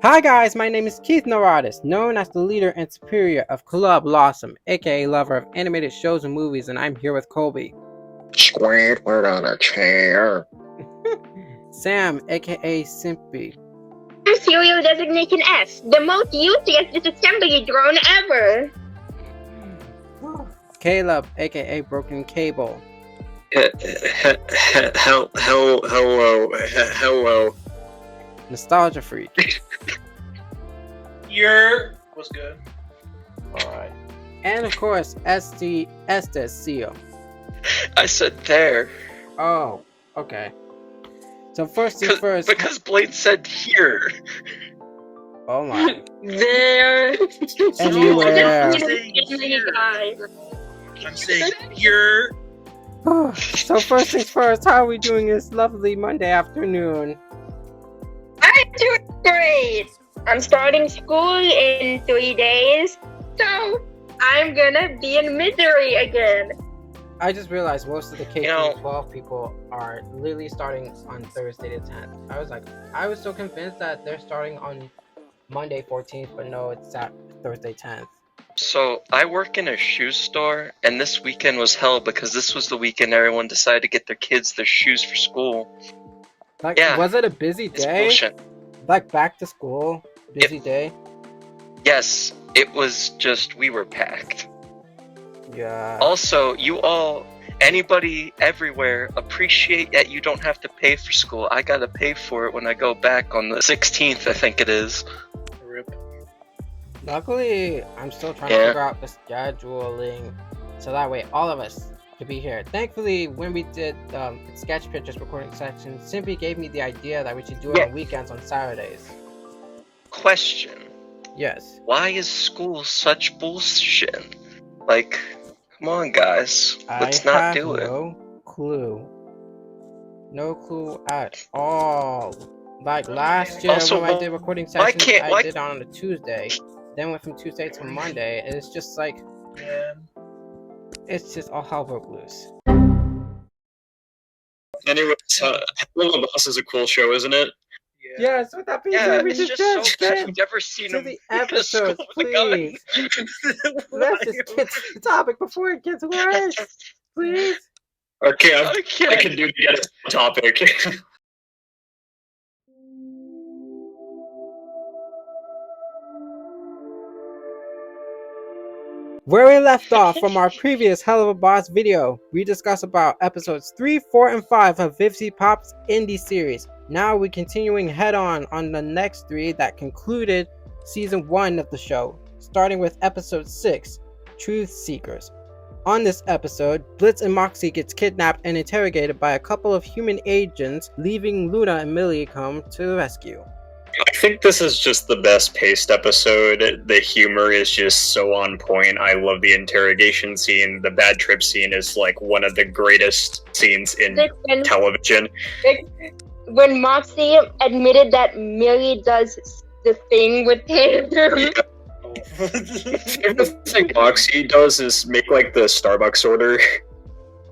Hi guys, my name is Keith Narodis, known as the leader and superior of Club LASM, aka lover of animated shows and movies, and I'm here with Colby. Squidward on a chair. Sam, aka Simpy. I'm Serial Designation S, the most useless disassembly drone ever. Caleb, aka Broken Cable. Hello. Nostalgia Freak. What's good? Alright. And of course, Estes Seal. I said there. Oh, okay. So first things first. Because Blade said here. Oh my. There. Anywhere. I'm saying here. So first things first, how are we doing this lovely Monday afternoon? I'm doing great. I'm starting school in 3 days, so I'm gonna be in misery again. I just realized most of the K-12 people are literally starting on Thursday the 10th. I was so convinced that they're starting on Monday 14th, but no, it's Thursday 10th. So, I work in a shoe store, and this weekend was hell because this was the weekend everyone decided to get their kids their shoes for school. Like, Yeah, was it a busy It's day? bullshit. Like back to school, busy day? Yes, it was just, we were packed. Yeah. Also, anybody everywhere, appreciate that you don't have to pay for school. I gotta pay for it when I go back on the 16th, I think it is. Rip. Luckily, I'm still trying to figure out the scheduling so that way all of us could be here. Thankfully, when we did sketch pictures recording section, Simpy gave me the idea that we should do it on weekends on Saturdays. Question. Yes. Why is school such bullshit? Like, come on guys, let's not do it. No clue. No clue at all. Like last year Also, when I did recording sessions, I did it on a Tuesday. Then went from Tuesday to Monday, and it's just like, it's just all hell broke loose. Anyways, Helluva Boss is a cool show, isn't it? Yes, with that being Yeah, said, we it's just just so get good. You've never seen to him the in a school episodes, with a gun. please. Let's just get to the topic before it gets worse, please. Okay, I can do to get it topic. Where we left off from our previous Helluva Boss video, we discussed about episodes 3, 4, and 5 of VivziePop's indie series. Now we're continuing head on the next 3 that concluded season 1 of the show, starting with episode 6, Truth Seekers. On this episode, Blitz and Moxie gets kidnapped and interrogated by a couple of human agents, leaving Luna and Millie come to the rescue. I think this is just the best paced episode. The humor is just so on point. I love the interrogation scene. The bad trip scene is like one of the greatest scenes in television. When Moxie admitted that Millie does the thing with him. The thing Moxie does is make like the Starbucks order.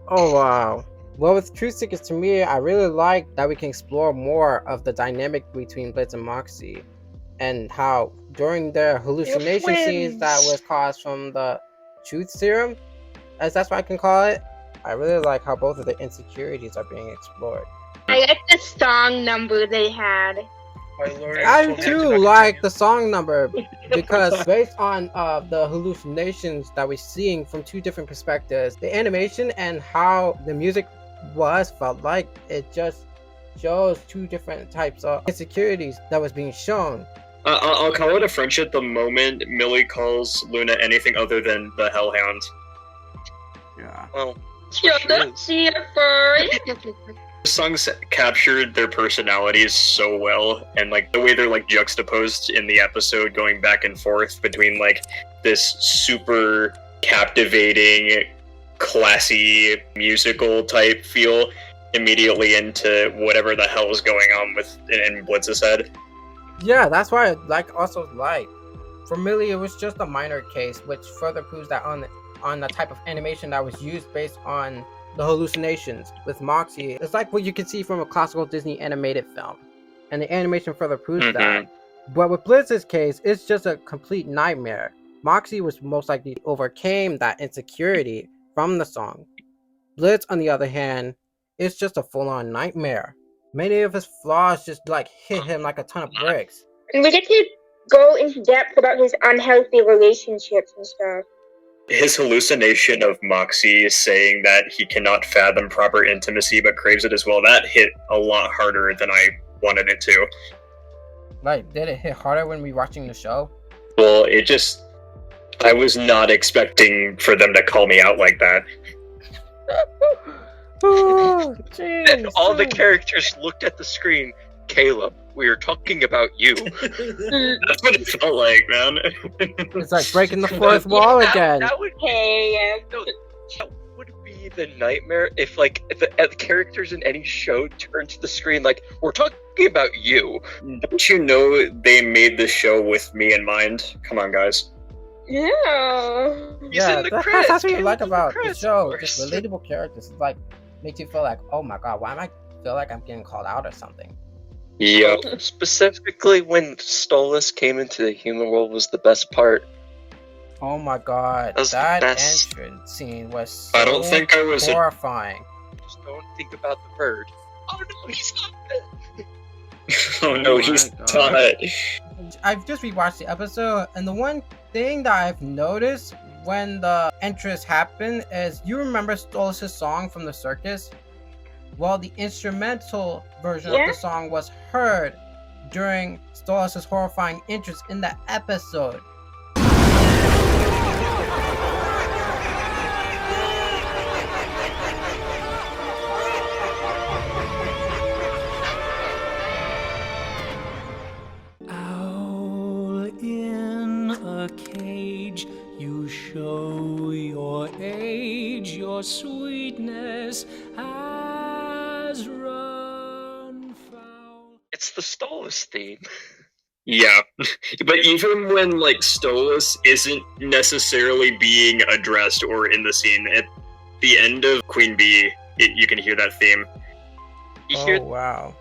Oh wow. Well, with Truth Seekers, to me, I really like that we can explore more of the dynamic between Blitz and Moxie, and how during their hallucination scenes that was caused from the truth serum, as that's what I can call it, I really like how both of the insecurities are being explored. I like the song number they had. I too like the song number because based on the hallucinations that we're seeing from 2 different perspectives, the animation and how the music felt like it just shows 2 different types of insecurities that was being shown. I'll call it a friendship the moment Millie calls Luna anything other than the Hellhound. Yeah. Well, The songs captured their personalities so well, and like the way they're like juxtaposed in the episode, going back and forth between like this super captivating, classy musical type feel immediately into whatever the hell is going on with in Blitz's head. Yeah, that's why I also like. For Millie, it was just a minor case, which further proves that on the type of animation that was used based on the hallucinations. With Moxie, it's like what you can see from a classical Disney animated film, and the animation further proves that. But with Blitz's case, it's just a complete nightmare. Moxie was most likely overcame that insecurity from the song. Blitz, on the other hand, is just a full-on nightmare. Many of his flaws just like hit him like a ton of bricks. And we get to go into depth about his unhealthy relationships and stuff. His hallucination of Moxie saying that he cannot fathom proper intimacy but craves it as well, that hit a lot harder than I wanted it to. Like, did it hit harder when we watching the show? Well, it just... I was not expecting for them to call me out like that. Oh, And all the characters looked at the screen. Caleb, we are talking about you. That's what it felt like, man. It's like breaking the fourth wall again. That would Hey, no, that would be the nightmare if like the characters in any show turned to the screen like, we're talking about you. Don't you know they made this show with me in mind? Come on, guys. yeah. He's in the credits. That's what you like Caleb's in the about the credits, show. of Just course. relatable characters. It's like makes you feel like, oh my god, why am I feel like I'm getting called out or something? Yep. So, specifically when Stolas came into the human world was the best part. Oh my god, That was the that best. entrance scene was so I don't think I was... horrifying. Just don't think about the bird. Oh no, he's not dead. Oh no, Oh he's my not. God. I've just rewatched the episode, and the one thing that I've noticed when the entrance happened is, you remember Stolas' song from the circus? Well, the instrumental version of Yeah. the song was heard during Stolas' horrifying entrance in the episode. Owl in a cage, you show your age, your sweetness has run foul. It's the Stolas theme. Yeah, but even when like Stolas isn't necessarily being addressed or in the scene, at the end of Queen Bee, you can hear that theme. You Oh hear? wow.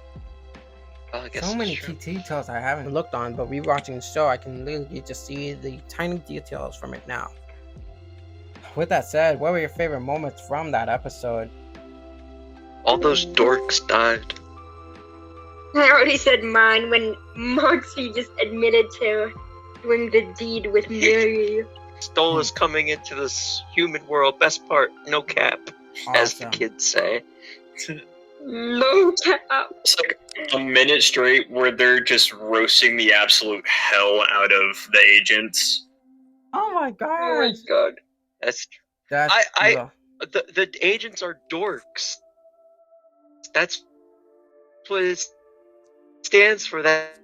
Oh, I guess So that's many true. key details I haven't looked on, but rewatching the show, I can literally just see the tiny details from it now. With that said, what were your favorite moments from that episode? All those dorks died. I already said mine when Moxie just admitted to doing the deed with Mary. Stolas coming into this human world. Best part, no cap, as the Awesome. kids say. No cap. It's like a minute straight where they're just roasting the absolute hell out of the agents. Oh my Oh my gosh. god. That's That's the agents are dorks. That's what it stands for. That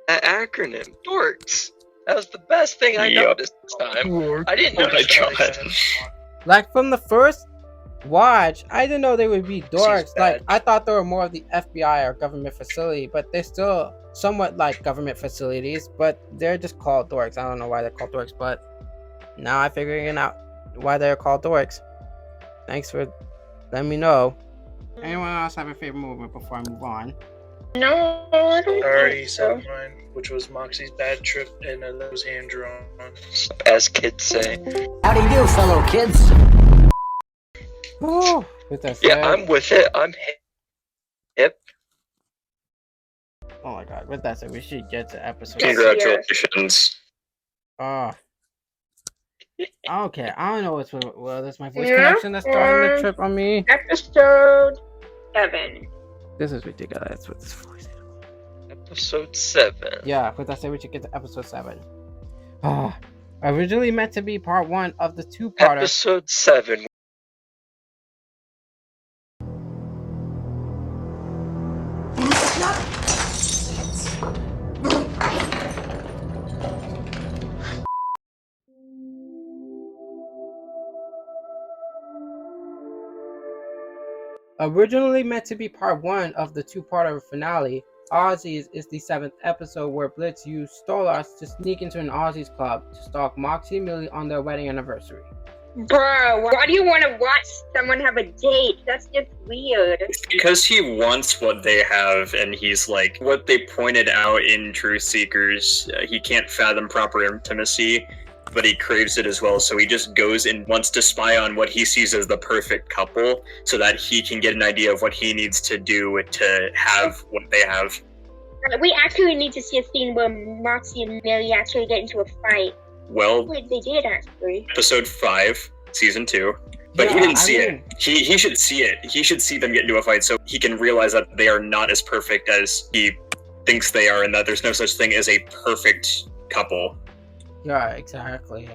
acronym, dorks. That was the best thing I Yep. noticed this time. I didn't Oh my notice that. God. like from the first watch, I didn't know they would be dorks. Like bad. I thought they were more of the FBI or government facility, but they're still somewhat like government facilities, but they're just called dorks. I don't know why they're called dorks, but now I'm figuring out why they're called dorks. Thanks for letting me know. Anyone else have a favorite moment before I move on? No, I don't I already think so. said mine, which was Moxie's bad trip and that was hand drawn. As kids say. How do you do, fellow kids? Oh, with that said, Yeah, I'm with it. I'm hip. oh my god, with that said, we should get to episode. Yes. Congratulations. Oh. Okay, I don't know what's well, that's my voice Yeah, connection that's starting the trip on me. Episode 7. This is ridiculous with this voice. Episode 7. Yeah, with that said, we should get to episode 7. Ah, originally meant to be part 1 of the two-parter. Episode 7. Originally meant to be part 1 of the two-parter finale, Ozzie is the 7th episode where Blitz used Stolas to sneak into an Ozzie's club to stalk Moxie and Millie on their wedding anniversary. Bro, why do you want to watch someone have a date? That's just weird. Because he wants what they have, and he's like, what they pointed out in Truth Seekers, he can't fathom proper intimacy, but he craves it as well, so he just goes and wants to spy on what he sees as the perfect couple, so that he can get an idea of what he needs to do to have what they have. We actually need to see a scene where Moxie and Millie actually get into a fight. Well, Wait, they did actually. episode 5, season 2. But Yeah, he didn't I see mean- it. He should see it. He should see them get into a fight so he can realize that they are not as perfect as he thinks they are, and that there's no such thing as a perfect couple. Yeah, exactly.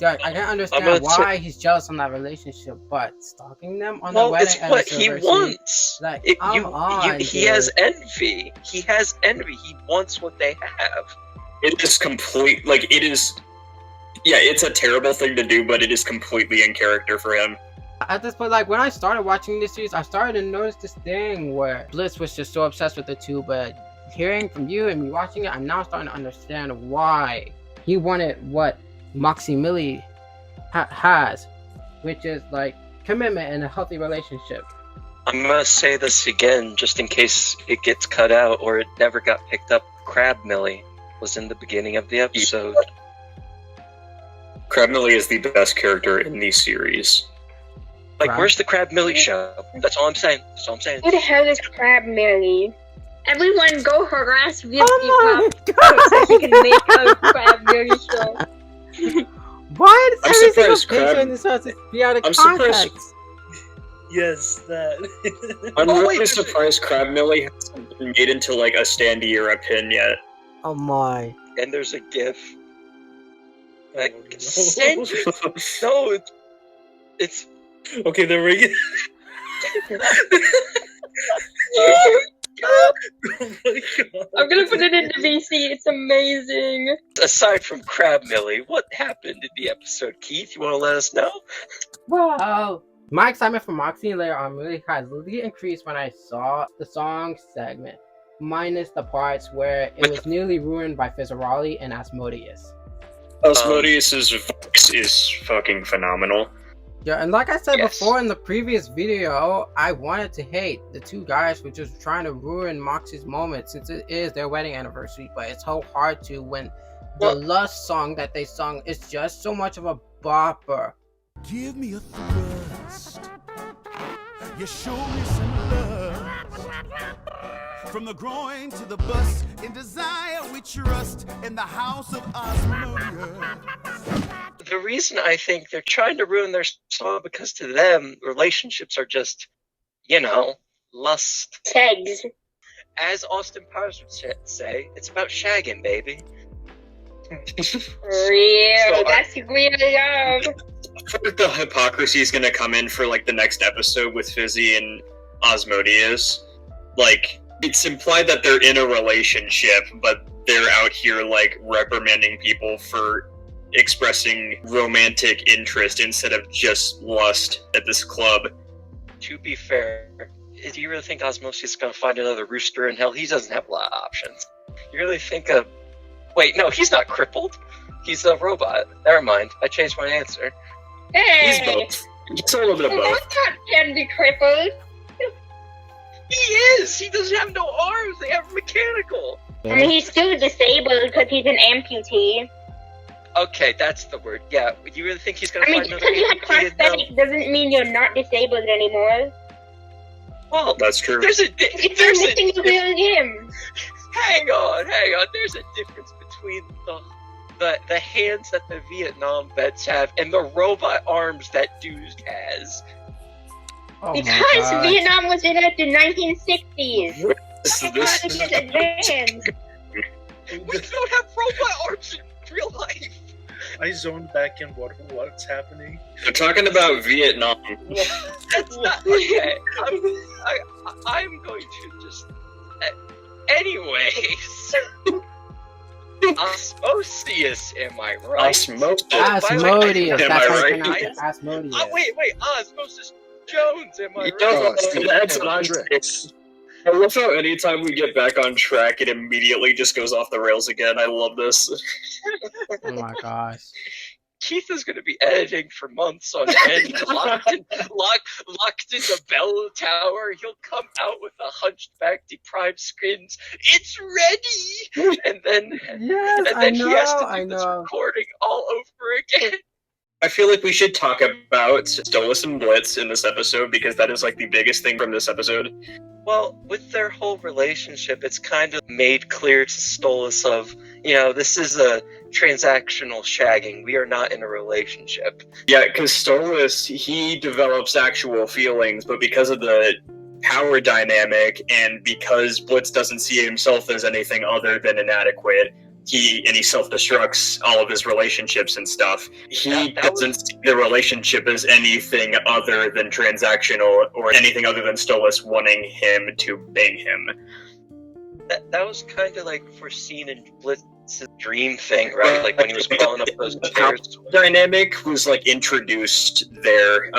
Yeah, I can I'm understand gonna why he's jealous on that relationship, but stalking them on the Well, wedding it's what he anniversary, wants. Like, It- come on, he has dude. envy. He has envy. He wants what they have. It is complete, like, it is, yeah, it's a terrible thing to do, but it is completely in character for him. At this point, like, when I started watching this series, I started to notice this thing where Bliss was just so obsessed with the two, but hearing from you and me watching it, I'm now starting to understand why he wanted what Moxie Millie has, which is, like, commitment and a healthy relationship. I'm gonna say this again, just in case it gets cut out or it never got picked up. Crab Millie was in the beginning of the episode. Crab Millie is the best character in the series. Like, Crab? where's the Crab Millie show? That's all I'm saying. That's all I'm saying. Who the hell is Crab Millie? Everyone go harass VivziePop Oh so my she can make god! a Crab Millie show. Why does I'm every single surprised picture Crab- in this house be out of I'm surprised- context? Yes, that. I'm Oh, really wait, surprised Crab Millie hasn't been made into, like, a standee or a pin yet. Oh my. And there's a GIF. Like, Oh, no. send you. No, it's. Okay, there we go. Oh Oh my god. I'm gonna put it into VC. It's amazing. Aside from Crab Millie, what happened in the episode, Keith? You want to let us know? Wow. My excitement for Moxie and later on really has really increased when I saw the song segment, minus the parts where it was nearly ruined by Fizzaroli and Asmodeus. Asmodeus' voice is fucking phenomenal. Yeah, and like I said Yes. before in the previous video, I wanted to hate the two guys for just trying to ruin Moxie's moment since it is their wedding anniversary, but it's so hard to when the Well- Lust song that they sung is just so much of a bopper. Give me a thrust. You show me some love. From the groin to the bust, in desire we trust in the house of Osmodia. The reason I think they're trying to ruin their song because to them, relationships are just, lust. Tags. As Austin Powers would say, it's about shagging, baby. Real. So That's real love. I think the hypocrisy is gonna come in for, like, the next episode with Fizzy and Asmodeus. Like, it's implied that they're in a relationship, but they're out here, like, reprimanding people for expressing romantic interest instead of just lust at this club. To be fair, do you really think Osmosis is going to find another rooster in hell? He doesn't have a lot of options. You really think of... Wait, no, he's not crippled. He's a robot. Never mind. I changed my answer. Hey. He's both. He's a little bit of Well, both. that's not can be crippled. He is! He doesn't have no arms. They have mechanical. I mean, he's still disabled because he's an amputee. Okay, that's the word. Yeah, you really think he's going I to mean, find just another because you have amputee in hell? prosthetics doesn't mean you're not disabled anymore. Well, That's true. there's a... If you're missing a real limb. Hang on. There's a difference between the hands that the Vietnam vets have and the robot arms that dude has. Oh my Because gosh. Vietnam was in the 1960s. This, Technology is advanced. We don't have robot arms in real life. I zoned back in what's happening. they're talking about Vietnam. That's not okay. I'm going to just. Anyways. Osmosis, am I right? Osmosis. Asmodeus, Am that's I how you right? pronounce it. Asmodeus. Wait, Osmosis Jones, am I right? That's what I'm saying. I love how anytime we get back on track, it immediately just goes off the rails again. I love this. Oh my gosh. Keith is going to be editing for months on end, locked in the bell tower. He'll come out with a hunchback, deprived skins. It's ready, and then he has to do this recording all over again. I feel like we should talk about Stolas and Blitz in this episode because that is like the biggest thing from this episode. Well, with their whole relationship, it's kind of made clear to Stolas of, this is a transactional shagging. We are not in a relationship. Yeah, because Stolas, he develops actual feelings, but because of the power dynamic and because Blitz doesn't see himself as anything other than inadequate, he self-destructs all of his relationships and stuff. He doesn't see the relationship as anything other than transactional or anything other than Stolas wanting him to bang him. That was kind of like foreseen in Blitz's dream thing, right? Like when he was crawling up those stairs. The power dynamic was like introduced there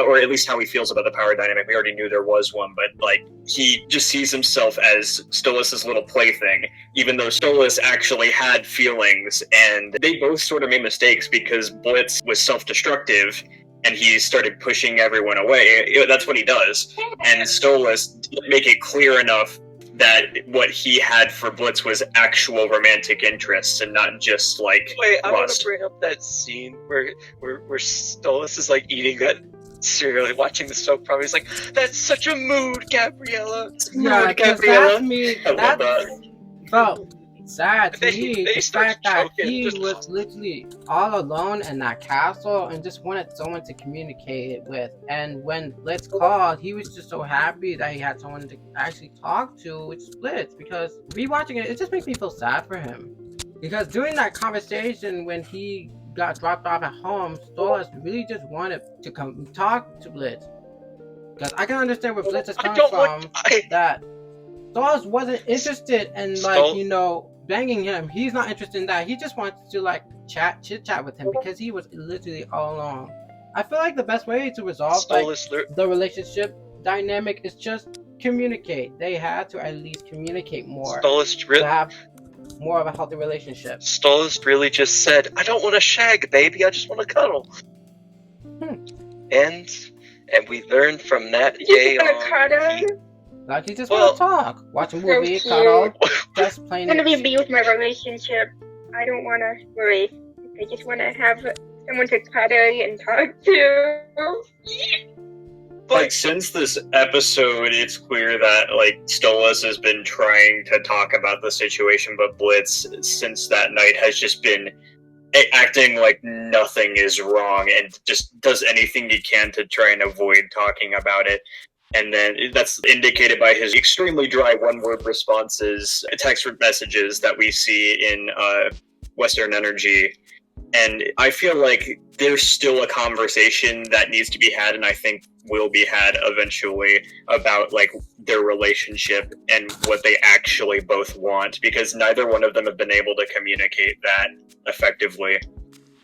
or at least how he feels about the power dynamic. We already knew there was one, but like he just sees himself as Stolas' little plaything, even though Stolas actually had feelings, and they both sort of made mistakes because Blitz was self-destructive and he started pushing everyone away. That's what he does. And Stolas didn't make it clear enough that what he had for Blitz was actual romantic interests and not just like Wait, I want lust. to bring up that scene where Stolas is like eating that cereal, like, watching the soap opera. He's like, "That's such a mood, Gabriella." Yeah, because that's me. I love that. Felt sad to They me. The start fact that choking, he just- was literally all alone in that castle and just wanted someone to communicate it with. And when Blitz called, he was just so happy that he had someone to actually talk to, which is Blitz. Because rewatching it, it just makes me feel sad for him. Because during that conversation when he got dropped off at home, Stolas really just wanted to come talk to Blitz. Because I can understand where Blitz is coming from. That Stolas wasn't interested in banging him. He's not interested in that. He just wants to like chit chat with him because he was literally all alone. I feel like the best way to resolve the relationship dynamic is just communicate. They had to at least communicate more to have more of a healthy relationship. Stolas really just said, "I don't want to shag, baby. I just want to cuddle." And we learned from that day on. Like he just want to talk, watch a movie, cuddle, just plain. I want to be with my relationship. I don't want to worry. I just want to have someone to cuddle and talk to. Like, since this episode, it's clear that, like, Stolas has been trying to talk about the situation, but Blitz, since that night, has just been acting like nothing is wrong and just does anything he can to try and avoid talking about it. And then that's indicated by his extremely dry one-word responses, text messages that we see in Western Energy. And I feel like there's still a conversation that needs to be had, and I think will be had eventually, about like their relationship and what they actually both want, because neither one of them have been able to communicate that effectively.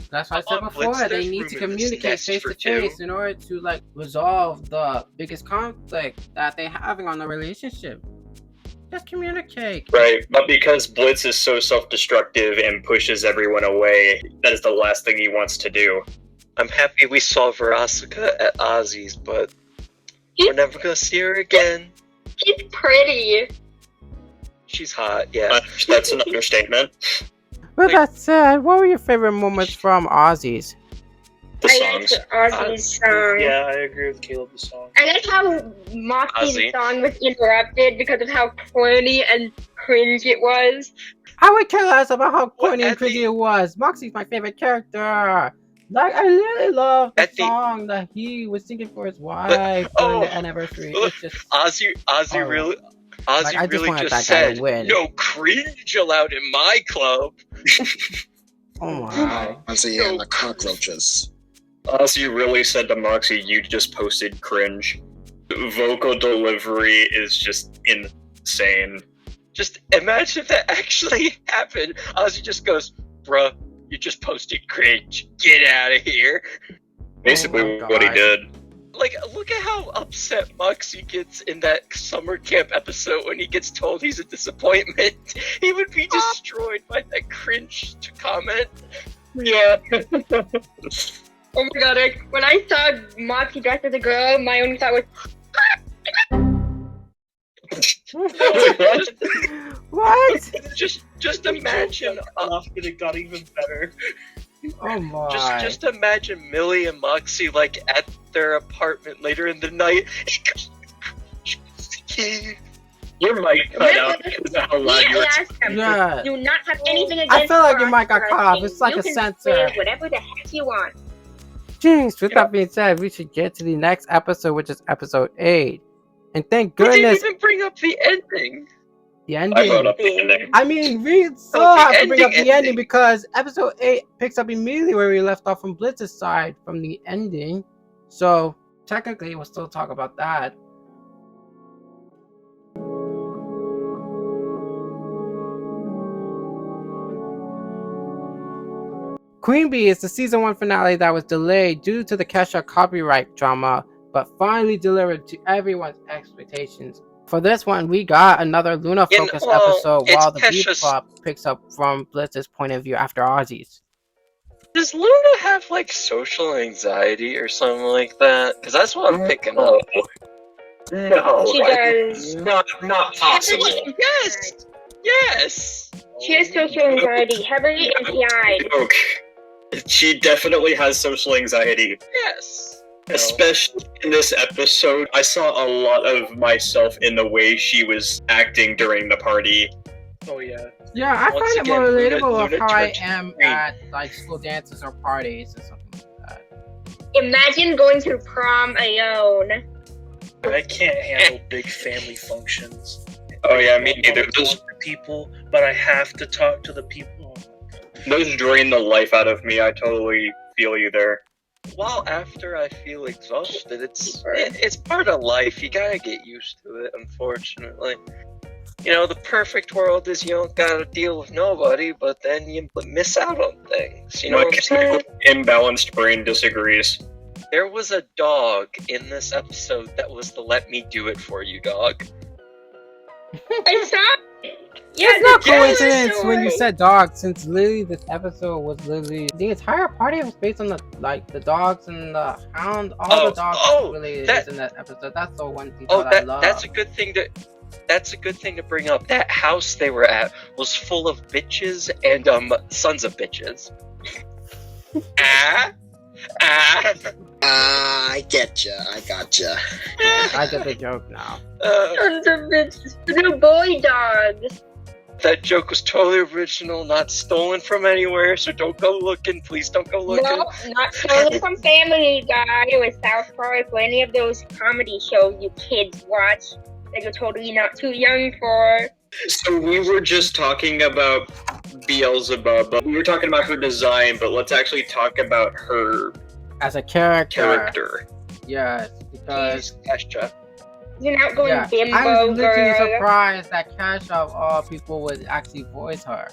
That's why I said before, they need to communicate face to face in order to like resolve the biggest conflict that they're having on the relationship. Just communicate. Right, but because Blitz is so self-destructive and pushes everyone away, that is the last thing he wants to do. I'm happy we saw Veronica at Ozzie's, but we're never gonna see her again. She's pretty. She's hot, yeah. That's an understatement. With that said, what were your favorite moments from Ozzie's? The songs. I like Ozzie's song. Yeah, I agree with Caleb, the song. I like how Moxie's song was interrupted because of how corny and cringe it was. I would care less about how corny and cringy it was. Moxie's my favorite character. Like, I really love the song that he was singing for his wife during the anniversary. It's just Ozzie really just said, "No cringe allowed in my club." Oh my. Ozzie and the cockroaches. Ozzie really said to Moxie, "You just posted cringe." Vocal delivery is just insane. Just imagine if that actually happened. Ozzie just goes, "Bruh, you just posted cringe. Get out of here." Basically what he did. Like, look at how upset Moxie gets in that summer camp episode when he gets told he's a disappointment. He would be destroyed by that cringe comment. Yeah. Oh my god, when I saw Moxie dressed as a girl, my only thought was, What? Just imagine. Off and it got even better. Oh my. Just imagine Millie and Moxie like at their apartment later in the night. Your mic cut out because of how loud you were. Yeah. do not have anything against I feel like your mic got cut off. cross-dressing. It's like you a can sensor. say whatever the heck you want. Jeez, with that being said, we should get to the next episode, which is episode 8. And thank We goodness didn't even bring up the ending. the I brought ending. up the ending. I mean, we still the have to bring up the ending ending. because episode 8 picks up immediately where we left off from Blitz's side from the ending. So technically, we'll still talk about that. Queen Bee is the season 1 finale that was delayed due to the Kesha copyright drama, but finally delivered to everyone's expectations. For this one, we got another Luna-focused episode it's while the Kesha's- VivziePop picks up from Blitz's point of view after Ozzie's. Does Luna have like social anxiety or something like that? Because that's what I'm picking up. No, She does. not possible. Yes. Yes. She has social anxiety, heavily MPI. Joke. She definitely has social anxiety. Yes. Especially in this episode, I saw a lot of myself in the way she was acting during the party. Oh yeah. Yeah, I Once find it more again, relatable Luna of how I turned am green. at like school dances or parties or something like that. Imagine going to prom alone. I can't handle big family functions. Oh yeah, me I neither. wanna talk to people, but I have to talk to the people. Those drain the life out of me. I totally feel you there. While after I feel exhausted, it's part of life. You gotta get used to it, unfortunately. You know, the perfect world is you don't gotta deal with nobody, but then you miss out on things. You know My what I'm saying? imbalanced brain disagrees. There was a dog in this episode that was the let me do it for you dog. I saw it. Yeah, It's not yes, coincidence when you story. said dog, since literally this episode was literally the entire party was based on the dogs and the hound. All the dogs related is in that episode. That's the one detail that I love. That's a good thing to bring up. That house they were at was full of bitches and sons of bitches. I getcha. I gotcha. I get the joke now. Sons of bitches. The boy dogs. That joke was totally original, not stolen from anywhere, so don't go looking. Please don't go looking. No, not totally from Family Guy or South Park or any of those comedy shows you kids watch that you're totally not too young for. So we were just talking about Beelzebub, but we were talking about her design, but let's actually talk about her As a character. Yes, because Kesha. You're not going yeah, bimbo I was literally girl. surprised that Kesha of all people would actually voice her.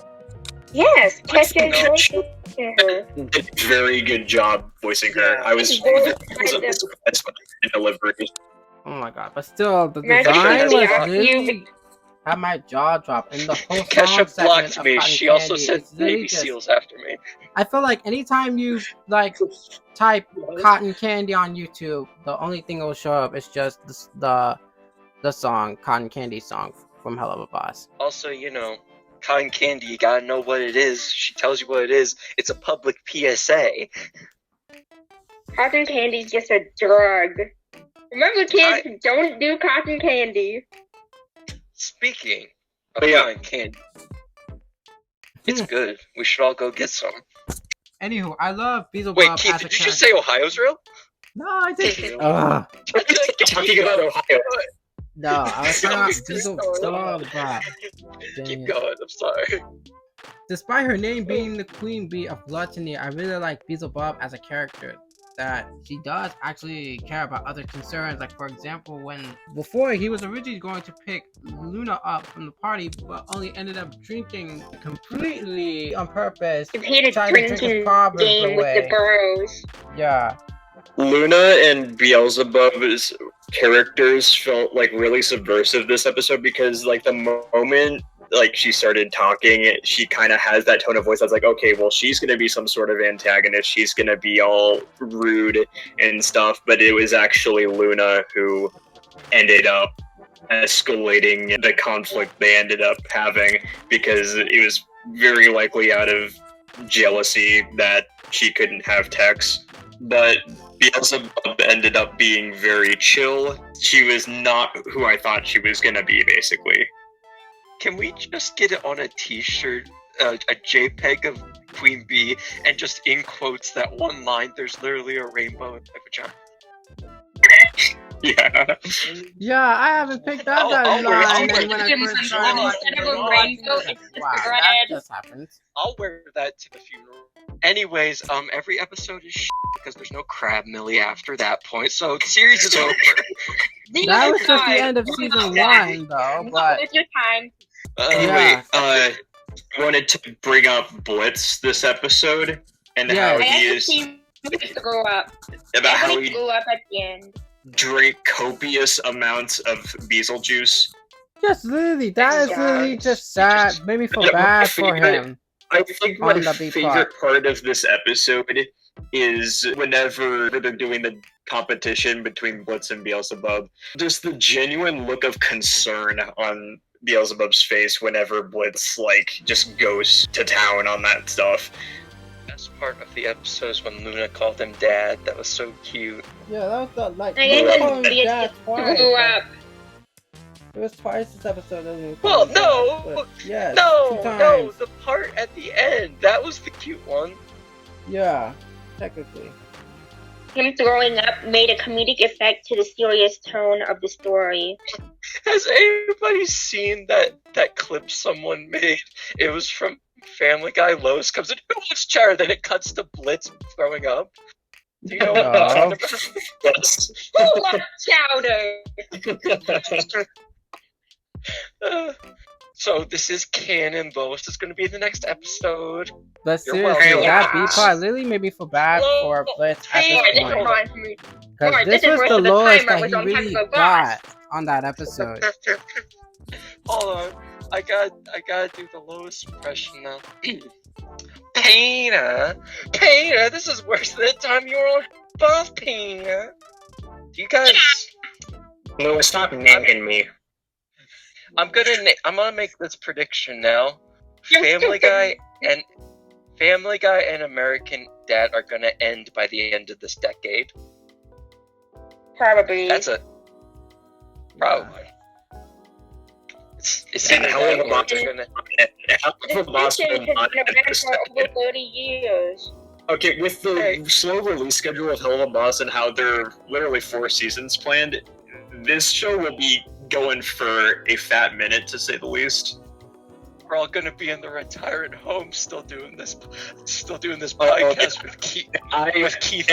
Yes, Kesha No. voicing her. did a very good job voicing her. I was It's voiced by surprised the- in delivery. Oh my god! But still, the Imagine design Kesha was blocked literally had my jaw drop. And the whole song Kesha segment blocked of me. Cotton She also Candy, said it's literally baby just- seals after me. I feel like anytime you like type Cotton Candy on YouTube, the only thing that will show up is just the song Cotton Candy song from Helluva Boss. Also, you know, cotton candy, you gotta know what it is. She tells you what it is. It's a public PSA. Cotton candy's just a drug. Remember, kids, don't do cotton candy. Speaking of Oh, yeah. cotton candy, it's good. We should all go get some. Anywho, I love VivziePop Wait, as Keith, a did you character. just say Ohio's real? No, I didn't. Ugh. Talking about Ohio. No, I was talking about VivziePop. Keep Dang it. going, I'm sorry. Despite her name being the Queen Bee of Gluttony, I really like VivziePop as a character. That she does actually care about other concerns. Like, for example, before he was originally going to pick Luna up from the party, but only ended up drinking completely on purpose. He played a Trying to drink his drinking problems game with the away. bros. Yeah. Luna and Beelzebub's characters felt like really subversive this episode because like the moment like she started talking, she kind of has that tone of voice that's like, okay, well, she's gonna be some sort of antagonist. She's gonna be all rude and stuff. But it was actually Luna who ended up escalating the conflict they ended up having, because it was very likely out of jealousy that she couldn't have Tex. But Beelzebub ended up being very chill. She was not who I thought she was gonna be, basically. Can we just get it on a t-shirt, a JPEG of Queen Bee, and just in quotes that one line, there's literally a rainbow in my vagina? Yeah. Yeah, I haven't picked up that I'll wear line. it. And when I first Instead started of watching a it, rainbow, it's just wow, that red. just happens. I'll wear that to the funeral. Anyways, every episode is because there's no crab millie after that point, so the series is over. That was just the end of season 1, though. But It's your time. Anyway, Yeah. I wanted to bring up Blitz this episode and Yeah. how I he have to is see to grow up. about how Everybody he grew up at the end. drank copious amounts of Beetlejuice. just literally, that is literally just sad. Made me feel Yeah, bad my for favorite- him. I think On my the B favorite part of this episode is whenever they're doing the competition between Blitz and Beelzebub, just the genuine look of concern on Beelzebub's face whenever Blitz just goes to town on that stuff. Best part of the episode is when Luna called him Dad. That was so cute. Yeah, that was the I guess call him it's Dad twice. grew up. It was twice this episode. Doesn't he? Well, Dad, no! but yes, No, 2 no, times. the part at the end. That was the cute one. Yeah, technically. Him throwing up made a comedic effect to the serious tone of the story. Has anybody seen that clip someone made? It was from Family Guy. Lois comes in, who wants chowder? Then it cuts to Blitz throwing up. Do you know what I'm talking about? Yes. Who wants chowder? So this is canon, Lois is going to be in the next episode. But You're seriously, welcome. that B part literally made me feel bad for Blitz at Alright, this this point. reminds me. Because Alright, this this is was worse the of the lowest timer that was he on really Helluva Boss. got on that episode. Hold on, I gotta do the Lois impression now. Pena, this is worse than the time you were on Boss Pena. You guys, No, stop nagging me. I'm gonna make this prediction now. Family Guy and American Dad are gonna end by the end of this decade. Probably. That's probably. It's And either Helluva that or Boss- they're gonna. Helluva Boss This will has not been end around this for over decade. 30 years. Okay, with the Hey. slow release schedule of Helluva Boss and how there are literally 4 seasons planned, this show will be going for a fat minute, to say the least. We're all gonna be in the retirement home, still doing this podcast with Keith. With Keith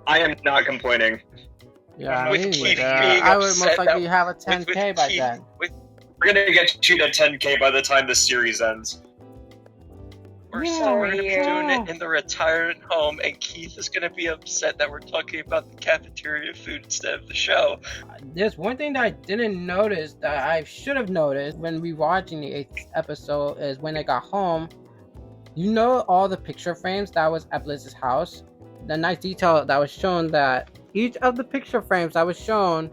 I am not complaining. Yeah, With me Keith neither. being I would upset most likely that- have a with 10K by Keith- then. We're gonna get you to 10K by the time the series ends. We're Yeah, gonna be doing yeah. it in the retirement home, and Keith is gonna be upset that we're talking about the cafeteria food instead of the show. There's one thing that I didn't notice that I should have noticed when rewatching the 8th episode is when they got home. You know all the picture frames that was at Blizz's house? The nice detail that was shown that each of the picture frames that was shown,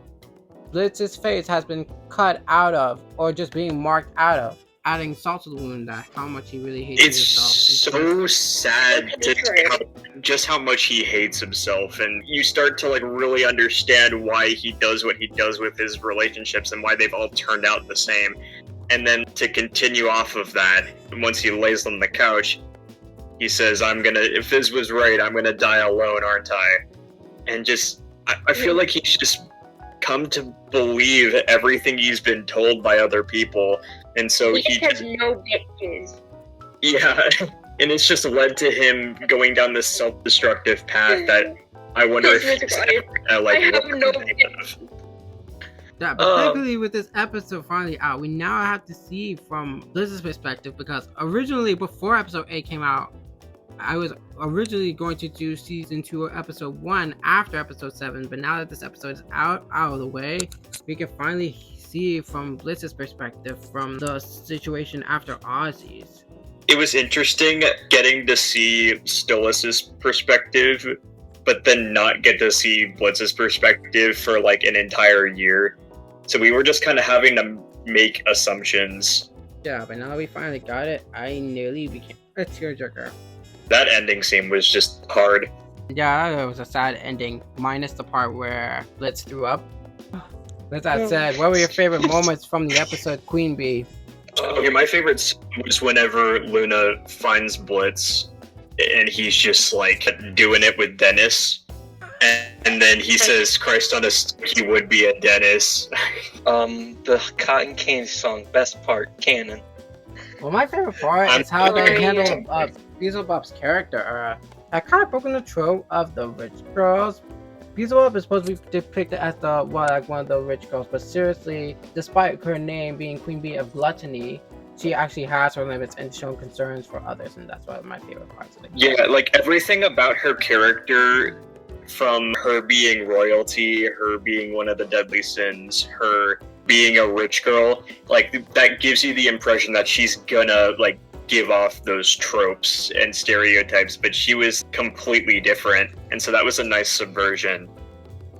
Blitz's face has been cut out of or just being marked out of, adding salt to the wound that how much he really hates It's himself. so sad to just how much he hates himself, and you start to really understand why he does what he does with his relationships and why they've all turned out the same. And then to continue off of that, once he lays on the couch, he says, if this was right, I'm gonna die alone, aren't I? And just, I feel like he's just come to believe everything he's been told by other people, and so He he just has just, no bitches. yeah, and it's just led to him going down this self-destructive path that I wonder if he's ever gonna, I have work no on any of. Yeah, particularly with this episode finally out, we now have to see from Blizz's perspective, because originally before episode 8 came out, I was originally going to do season 2 episode 1 after episode 7, but now that this episode is out of the way, we can finally see from Blitz's perspective from the situation after Ozzie's. It was interesting getting to see Stolas's perspective, but then not get to see Blitz's perspective for like an entire year. So we were just kind of having to make assumptions. Yeah, but now that we finally got it, I nearly became a tearjerker. That ending scene was just hard. Yeah, it was a sad ending, minus the part where Blitz threw up. With that said, what were your favorite moments from the episode Queen Bee? Okay, my favorite scene was whenever Luna finds Blitz, and he's just like doing it with Dennis. And then he says, Christ on a stick, he would be a Dennis. The Cotton Candy song, best part, canon. Well, my favorite part is how they handled VivziePop's character. I kind of broken the trope of the rich girls. VivziePop is supposed to be depicted as one of the rich girls, but seriously, despite her name being Queen Bee of Gluttony, she actually has her limits and shown concerns for others, and that's one of my favorite parts of it. Yeah, like everything about her character, from her being royalty, her being one of the deadly sins, her being a rich girl, like that gives you the impression that she's gonna like give off those tropes and stereotypes, but she was completely different, and so that was a nice subversion.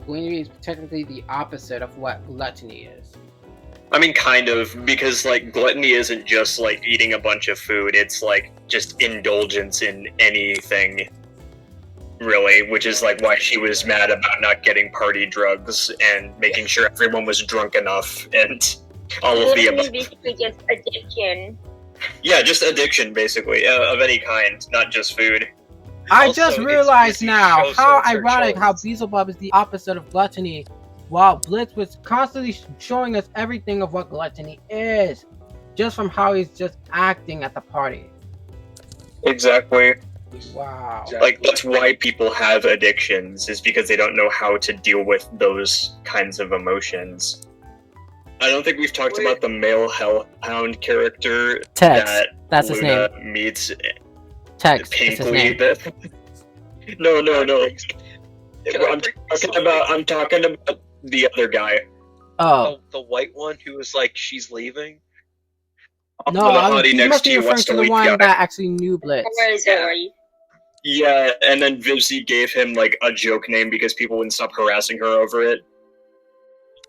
Queen Bee is technically the opposite of what gluttony is. I mean, kind of, because like gluttony isn't just like eating a bunch of food, it's like just indulgence in anything, really, which is like why she was mad about not getting party drugs and making sure everyone was drunk enough and all of the above. Basically just addiction. Yeah, just addiction, basically, of any kind, not just food. I Also, just it's realized busy now show, how so it's her ironic how choice. VivziePop is the opposite of gluttony, while Blitz was constantly showing us everything of what gluttony is, just from how he's just acting at the party. Exactly. Wow. Like, that's why people have addictions, is because they don't know how to deal with those kinds of emotions. I don't think we've talked about the male hellhound character Tex, that's his Luna name. meets Tex, is his name. No. I'm Can talking about the other guy. Oh, The white one who was like, she's leaving? no, The hottie he next must to be you referring wants to to the leave one guy. that actually knew Blitz. Sorry. Yeah, and then Vivzie gave him like a joke name because people wouldn't stop harassing her over it.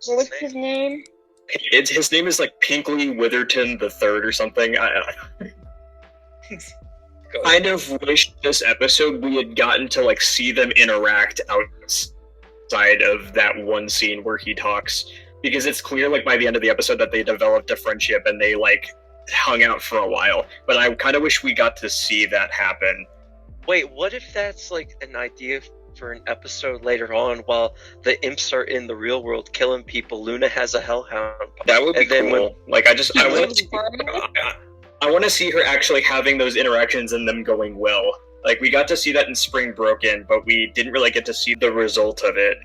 What's his name? His name is like Pinkley Witherton the Third or something. I kind of wish this episode we had gotten to like see them interact outside of that one scene where he talks, because it's clear like by the end of the episode that they developed a friendship and they like hung out for a while. But I kind of wish we got to see that happen. Wait, what if that's like an idea for an episode later on while the imps are in the real world killing people? Luna has a hellhound. That would be And then cool. Like I want to see her actually having those interactions and them going well. Like we got to see that in Spring Broken, but we didn't really get to see the result of it.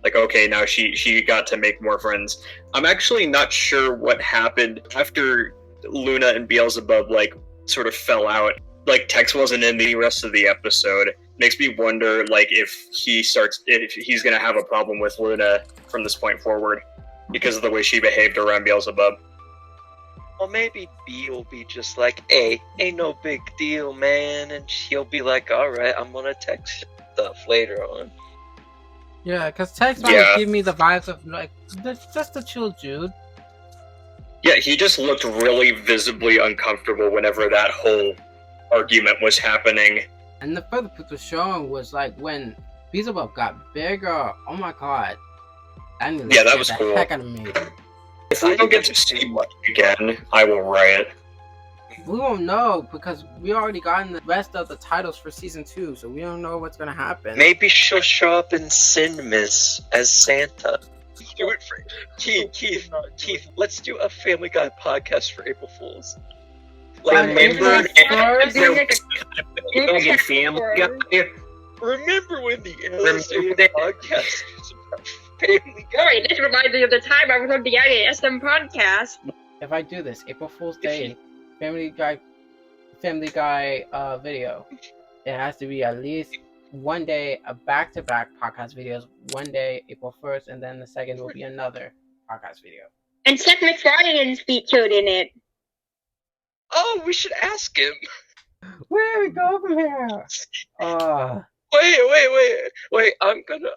Like, okay, now she got to make more friends. I'm actually not sure what happened after Luna and Beelzebub like sort of fell out. Like Tex wasn't in the rest of the episode. Makes me wonder like if he's gonna have a problem with Luna from this point forward because of the way she behaved around Beelzebub. Well, maybe B will be just like, hey, ain't no big deal, man. And he'll be like, alright, I'm gonna text stuff later on. Yeah, because Tex might give me the vibes of like just a chill dude. Yeah, he just looked really visibly uncomfortable whenever that whole argument was happening. And the further proof was showing was like when VivziePop got bigger. Oh my god. That was cool. Heck out of me. If we don't get to see much again, I will riot. We won't know because we already gotten the rest of the titles for season 2, so we don't know what's gonna happen. Maybe she'll show up in Cinemas as Santa. Do it for Keith, let's do a Family Guy podcast for April Fools. Remember when the LASM podcast was about Family Guy? Sorry, this reminds me of the time I was on the LASM podcast. If I do this, April Fool's Day, Family Guy video. it has to be at least one day, a back-to-back podcast videos. One day, April 1st, and then the second will be another podcast video. And Seth MacFarlane's featured in it. Oh, we should ask him. Where do we go from here? Wait! I'm gonna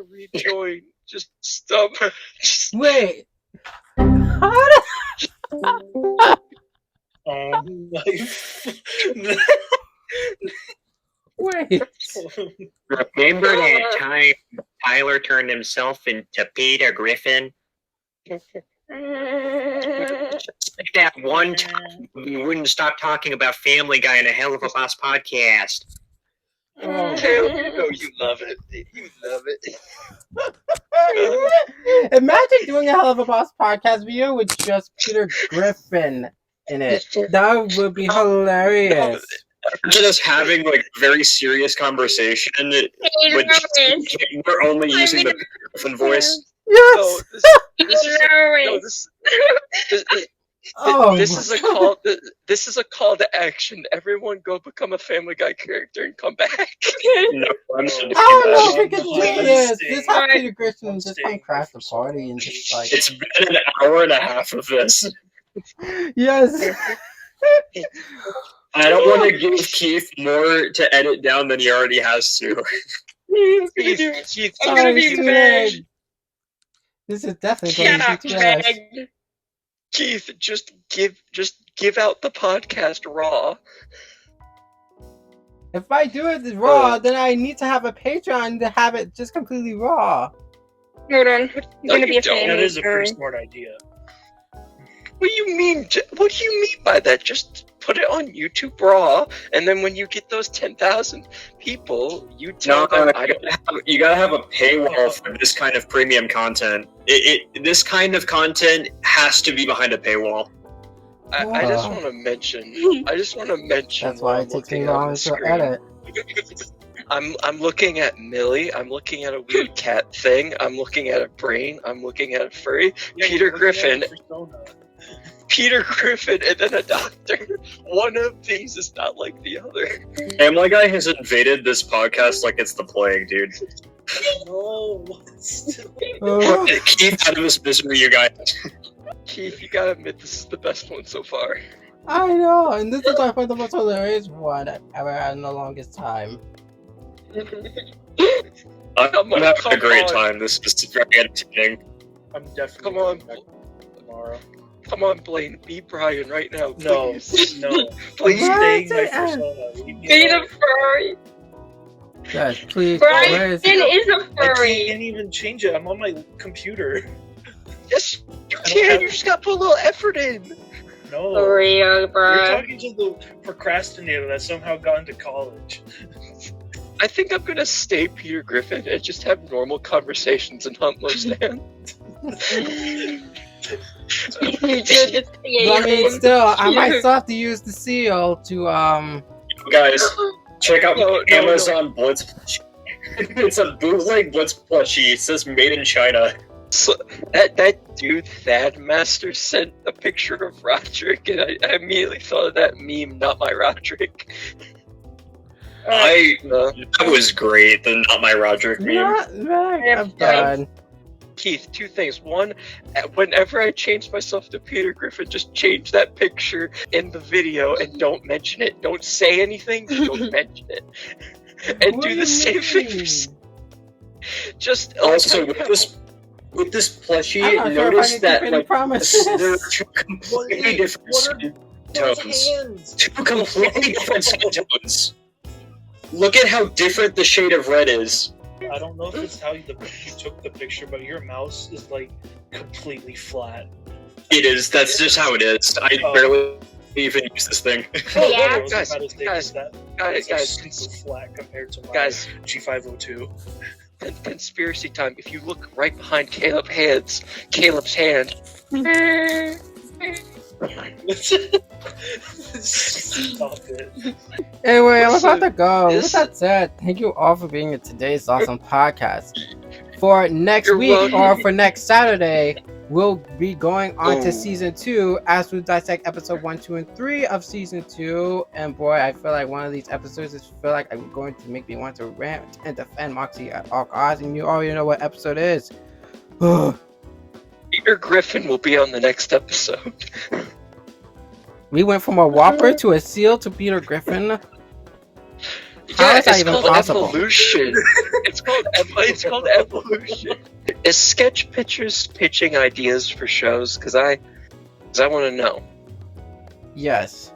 rejoin. Just stop. Wait. How Wait. Remember that time Tyler turned himself into Peter Griffin? Like that one time we wouldn't stop talking about Family Guy in a Helluva Boss podcast. Oh, you know you love it. You love it. Imagine doing a Helluva Boss podcast video with just Peter Griffin in it. That would be hilarious. Imagine us having like a very serious conveation, but we're only using the Peter Griffin voice. Yes. This is a call to action. Everyone go become a Family Guy character and come back. No, I'm not doing I don't know if that. we can do this. Just have Peter Griffin just come crash the party and just like. It's been an hour and a half of this. Yes. I don't want to give Keith more to edit down than he already has to. Keith, I'm gonna be bad. This is definitely going to be too much. Keith, just give out the podcast raw. If I do it raw, then I need to have a Patreon to have it just completely raw. Hold on. I'm gonna be a don't. fan. That is a pretty smart idea. What do you mean? What do you mean by that? Just put it on YouTube raw, and then when you get those 10,000 people, you tell them. You gotta have a paywall for this kind of premium content. This kind of content has to be behind a paywall. I just want to mention. That's why it takes me long to edit. I'm looking at Millie. I'm looking at a weird cat thing. I'm looking at a brain. I'm looking at a furry. Peter Griffin, and then a doctor. One of these is not like the other. Family Guy has invaded this podcast like it's the plague, dude. No. Keith out of this misery, you guys. Keith, you gotta admit this is the best one so far. I know, and this is by far the most hilarious one I've ever had in the longest time. I'm having a great time. This is very entertaining. I'm definitely Come on. coming back tomorrow. Come on, Blaine. Be Brian right now, No, please. no. Please. I'm staying my Brian. persona. Leave me Be alone. the furry. Yes, please. Where Brian is is it? a I furry. can't even change it. I'm on my computer. Yes, you can. You just gotta put a little effort in. No. For real, You're bro. talking to the procrastinator that somehow got into college. I think I'm gonna stay Peter Griffin and just have normal conversations and hunt Lozan. But I mean, still, I might still have to use the seal to Guys, check out No, Amazon Blitz plushie. It's a bootleg Blitz plushie. It says made in China. So that dude Thad Master sent a picture of Roderick, and I immediately thought of that meme. Not my Roderick. That was great. The Not My Roderick meme. I'm done. Keith, two things. One, whenever I change myself to Peter Griffin, just change that picture in the video and don't mention it. Don't say anything, don't mention it. And What do do the you same thing for... mean? Just... Also, with this plushie, I'm not sure if I notice can that keep any like promises. there are two completely different skin tones. Two completely different skin tones. Look at how different the shade of red is. I don't know if it's how you took the picture, but your mouse is like completely flat. It is. That's just how it is. I barely even use this thing. Yeah. I was about to say Guys, that guys, it's guys, super flat compared to my guys. G502. Conspiracy time. If you look right behind Caleb's hand, Stop it. Anyway, I'm about Listen, to go. With this- that said, thank you all for being in today's awesome podcast. for next You're week welcome. or for next Saturday, we'll be going on to Oh. season 2 as we dissect episode 1, 2, and 3 of season 2. And boy, I feel like one of these episodes is feel like I'm going to make me want to rant and defend Moxie at all costs. And you already know what episode it is. Peter Griffin will be on the next episode. We went from a Whopper to a Seal to Peter Griffin. How Yeah, is that it's even called possible? evolution. It's called evolution. Is Sketch Pitchers pitching ideas for shows? Because I want to know. Yes.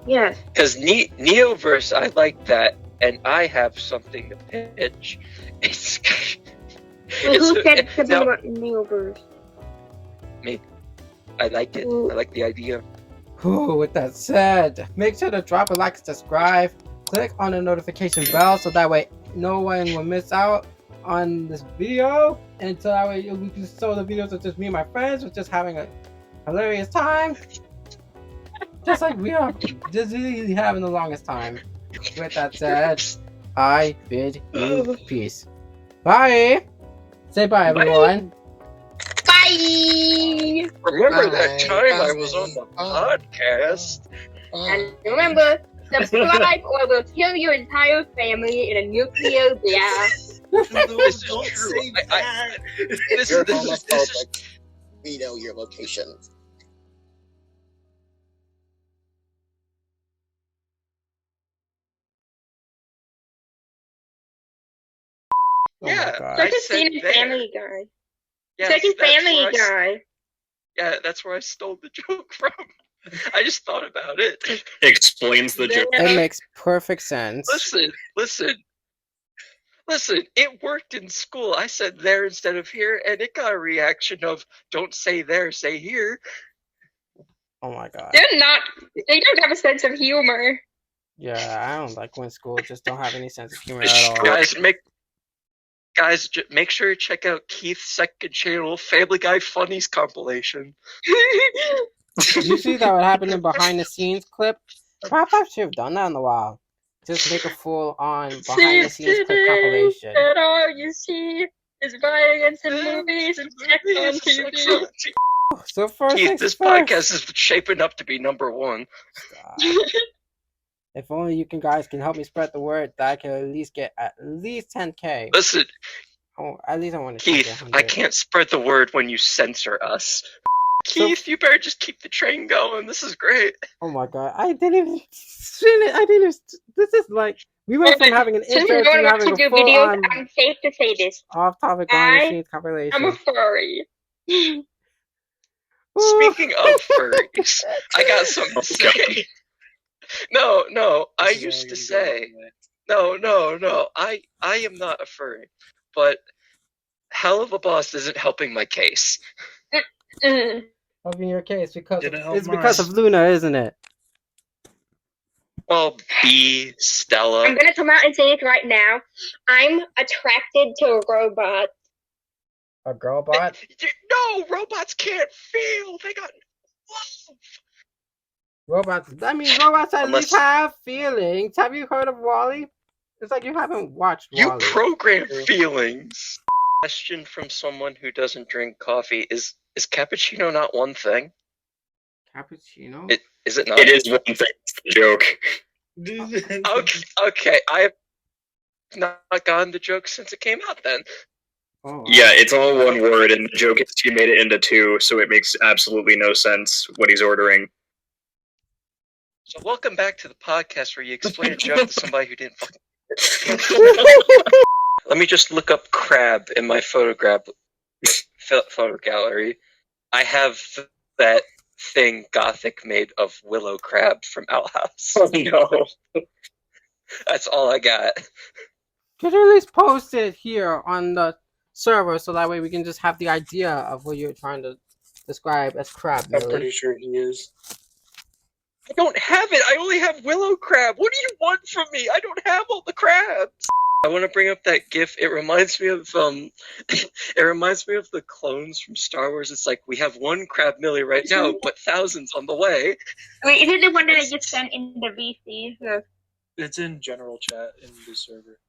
Yes. Because Neoverse, I like that, and I have something to pitch. It's Wait, who said something now, about Neoverse? me. I like it. I like the idea. With that said, make sure to drop a like and subscribe. Click on the notification bell so that way no one will miss out on this video. And so that way we can show the videos of just me and my friends. We're just having a hilarious time. Just like we are just really having the longest time. With that said, I bid you peace. Bye. Say bye, everyone. Bye! Remember that Bye. time I Bye. was on the Bye. podcast? And remember, subscribe or we'll kill your entire family in a nuclear blast. This is Don't true. say that. This You're is homophobic. We know your location. Oh my Yeah. God. Such a I scene in said Family Guy. Yes, Such a that's Family where Guy. Yeah, that's where I stole the joke from. I just thought about it. Explains the joke. It makes perfect sense. Listen. It worked in school. I said there instead of here, and it got a reaction of "Don't say there, say here." Oh my God. They don't have a sense of humor. Yeah, I don't like when school just don't have any sense of humor at all. Guys, make sure you check out Keith's second channel, Family Guy Funnies compilation. Usually that would happen in behind the scenes clip. Perhaps I should have done that in a while. Just make a full on behind the scenes clip compilation. That all you see is violence in movies and sex on TV. So first Keith, things this first. podcast is shaping up to be #1. If only you guys can help me spread the word that I can at least get at least 10K. Listen, Oh, at least I want to Keith, I can't spread the word when you censor us. Keith, you better just keep the train going. This is great. Oh my God, I didn't even finish. I didn't even. This is like we went from having an Since intro we're to going back having to a do full videos, on I'm safe to say this. off-topic behind the scenes compilation. I'm a furry. Speaking of furries, I got something to say. No, I used to say. No, I am not a furry, but Helluva Boss isn't helping my case. Helping your case because Didn't help it's because mine. of Luna, isn't it? Well, B, Stella. I'm gonna come out and say it right now. I'm attracted to robots. A girl bot? No, robots can't feel. They got love. Robots. I mean, robots at Unless- least have feelings. Have you heard of Wall-E? It's like you haven't watched You Wall-E. program feelings. Question from someone who doesn't drink coffee: Is cappuccino not one thing? Cappuccino? Is it not? It is one thing. It's the joke. Okay. I have not gotten the joke since it came out. Then Oh, Yeah, it's all one word, and the joke is he made it into two, so it makes absolutely no sense what he's ordering. so welcome back to the podcast where you explain a joke to somebody who didn't fucking. Let me just look up crab in my photo gallery. I have that thing Gothic made of willow crab from Outhouse. Oh no. That's all I got. Could you at least post it here on the server so that way we can just have the idea of what you're trying to describe as crab, I'm Millie? pretty sure he is. I don't have it. I only have willow crab. What do you want from me? I don't have all the crabs. I want to bring up that GIF. It reminds me of it reminds me of the clones from Star Wars. It's like we have one crab Millie right now, but thousands on the way. Wait, is it the one that I just sent in the VC? It's in general chat in the server.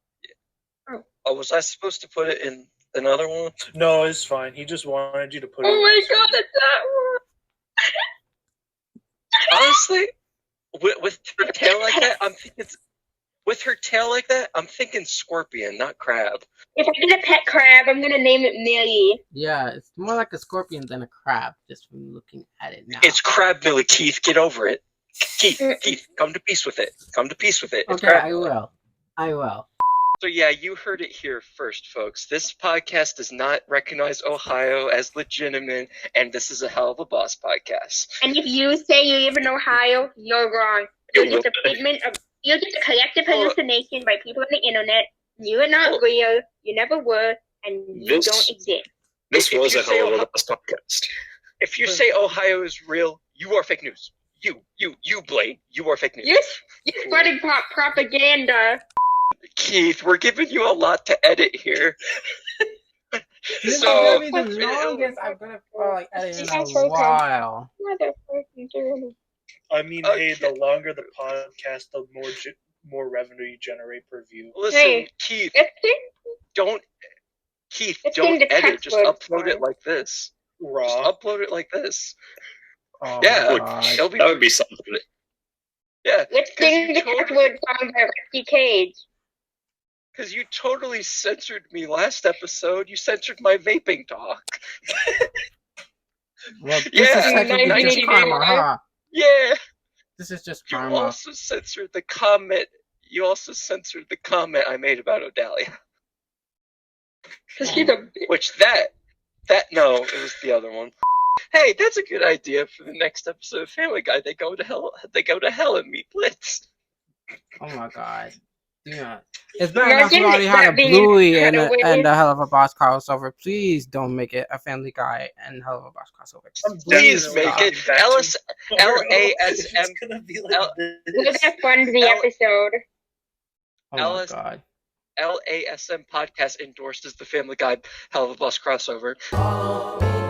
Oh, was I supposed to put it in Another one? No, it's fine. He just wanted you to put it. Oh my god, it's that one. Honestly, with her tail like that, I'm thinking. With her tail like that, I'm thinking scorpion, not crab. If I get a pet crab, I'm gonna name it Millie. Yeah, it's more like a scorpion than a crab, just from looking at it now. It's crab, Millie. Keith, get over it. Keith, come to peace with it. Come to peace with it. It's Okay, crab. I will. So yeah, you heard it here first, folks. This podcast does not recognize Ohio as legitimate, and this is a Helluva Boss podcast. And if you say you live in Ohio, you're wrong. You're just a figment of. You're just a collective hallucination by people on the internet. You are not real. You never were, and you don't exist. This was a Helluva Boss podcast. If you say Ohio is real, you are fake news. You, Blaine, you are fake news. You're spreading propaganda. Keith, we're giving you a lot to edit here. This is So, gonna be the longest I'm gonna edit in a while. I mean, Okay. hey, the longer the podcast, the more revenue you generate per view. listen, Hey, Keith, It's don't It's in don't the edit. Just textbook, upload it fine. like this. Just Raw. upload it like this. Oh Yeah, my God. it'll be That would be something. yeah. Let's sing the Textbook song by Rusty Cage. Because you totally censored me last episode. You censored my vaping talk. Well, this Yeah, is technically just 1981. karma, huh? Yeah. This is just You karma. also censored the comment. You also censored the comment I made about Odalia. Cause she's a Which no, it was the other one. Hey, that's a good idea for the next episode of Family Guy. They go to hell. They go to hell and meet Blitz. Oh my God. Yeah. It's bad enough we Imagine already had a that being Bluey and cut away. a Helluva Boss crossover. Please don't make it a Family Guy and Helluva Boss crossover. Please make stop. it LASM. It's gonna be like L- We're this. gonna fund the L- episode. Oh my Alice- God. LASM podcast endorsed as the Family Guy Helluva Boss crossover. Follow me